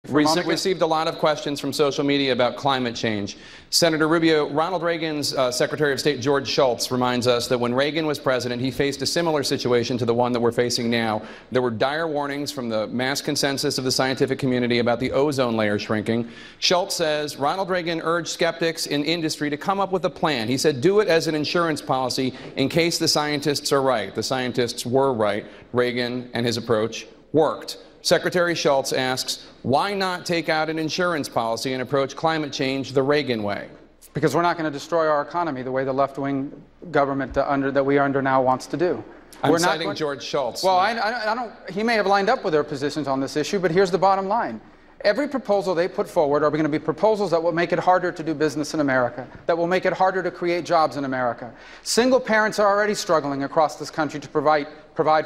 Received a lot of questions from social media about climate change. Senator Rubio, Ronald Reagan's Secretary of State George Shultz reminds us that when Reagan was president, he faced a similar situation to the one that we're facing now. There were dire warnings from the mass consensus of the scientific community about the ozone layer shrinking. Shultz says Ronald Reagan urged skeptics in industry to come up with a plan. He said, do it as an insurance policy in case the scientists are right. The scientists were right. Reagan and his approach worked. Secretary Shultz asks, why not take out an insurance policy and approach climate change the Reagan way? Because we're not going to destroy our economy the way the left-wing government that we are under now wants to do. I'm citing George Shultz. Well, I don't. He may have lined up with their positions on this issue, but here's the bottom line. Every proposal they put forward are going to be proposals that will make it harder to do business in America, that will make it harder to create jobs in America. Single parents are already struggling across this country to provide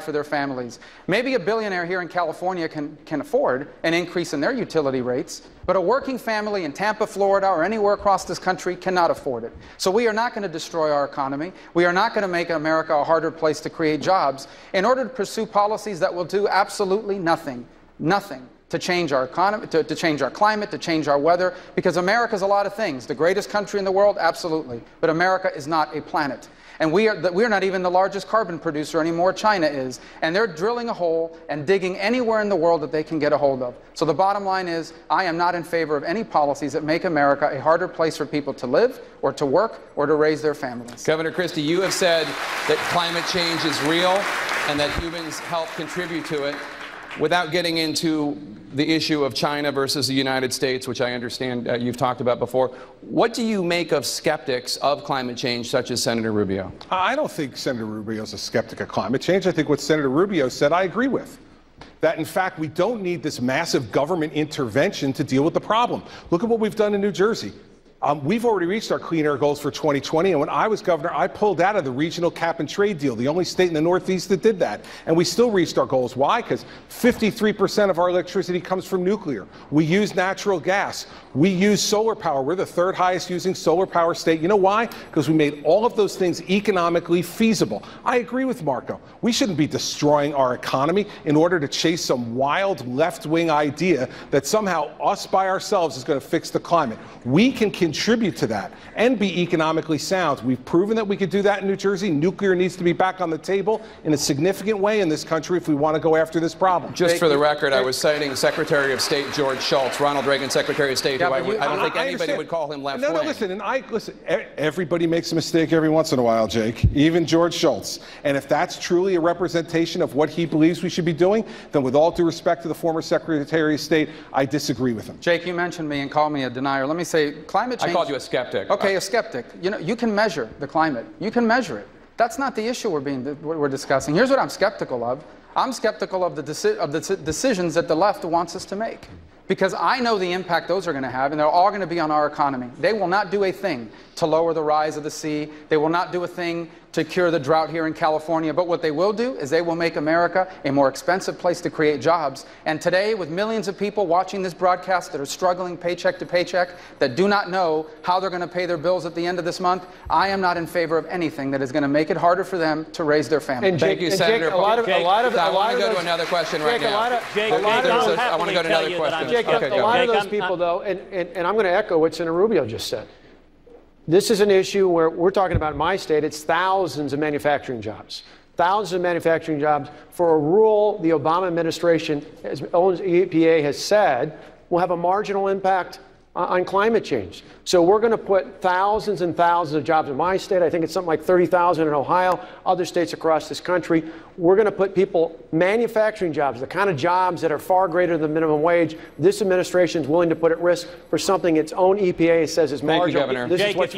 for their families. Maybe a billionaire here in California can afford an increase in their utility rates, but a working family in Tampa, Florida, or anywhere across this country cannot afford it. So we are not going to destroy our economy. We are not going to make America a harder place to create jobs in order to pursue policies that will do absolutely nothing to change our economy, to change our climate, to change our weather, because America is a lot of things. The greatest country in the world, absolutely, but America is not a planet. And we are not even the largest carbon producer anymore. China is. And they're drilling a hole and digging anywhere in the world that they can get a hold of. So the bottom line is, I am not in favor of any policies that make America a harder place for people to live or to work or to raise their families. Governor Christie, you have said that climate change is real and that humans help contribute to it. Without getting into the issue of China versus the United States, which I understand you've talked about before, what do you make of skeptics of climate change, such as Senator Rubio? I don't think Senator Rubio is a skeptic of climate change. I think what Senator Rubio said I agree with. That, in fact, we don't need this massive government intervention to deal with the problem. Look at what we've done in New Jersey. We've already reached our clean air goals for 2020, and when I was governor, I pulled out of the regional cap and trade deal, the only state in the Northeast that did that. And we still reached our goals. Why? Because 53% of our electricity comes from nuclear. We use natural gas. We use solar power. We're the third highest using solar power state. You know why? Because we made all of those things economically feasible. I agree with Marco. We shouldn't be destroying our economy in order to chase some wild left-wing idea that somehow us by ourselves is going to fix the climate. We can contribute to that and be economically sound. We've proven that we could do that in New Jersey. Nuclear needs to be back on the table in a significant way in this country if we want to go after this problem. Just for the record, I was citing Secretary of State George Shultz, Ronald Reagan Secretary of State, who I don't think anybody would call him left-wing. No, listen, everybody makes a mistake every once in a while, Jake, even George Shultz. And if that's truly a representation of what he believes we should be doing, then with all due respect to the former Secretary of State, I disagree with him. Jake, you mentioned me and called me a denier. Let me say, climate change... I called you a skeptic. Okay, a skeptic. You know, you can measure the climate. You can measure it. That's not the issue we're discussing. Here's what I'm skeptical of. I'm skeptical of the decisions that the left wants us to make. Because I know the impact those are going to have, and they're all going to be on our economy. They will not do a thing to lower the rise of the sea. They will not do a thing to cure the drought here in California. But what they will do is they will make America a more expensive place to create jobs. And today, with millions of people watching this broadcast that are struggling paycheck to paycheck, that do not know how they're going to pay their bills at the end of this month, I am not in favor of anything that is going to make it harder for them to raise their family. And Thank you, Senator. I want to go to another question right now. I want to go to another question. Jake, a lot of those people, though, and I'm going to echo what Senator Rubio just said. This is an issue where we're talking about in my state, it's thousands of manufacturing jobs. Thousands of manufacturing jobs for a rule the Obama administration, as EPA has said, will have a marginal impact on climate change. So we're going to put thousands and thousands of jobs in my state. I think it's something like 30,000 in Ohio, other states across this country. We're going to put people, manufacturing jobs, the kind of jobs that are far greater than minimum wage. This administration is willing to put at risk for something its own EPA says is marginal. Thank you, Governor. This is what's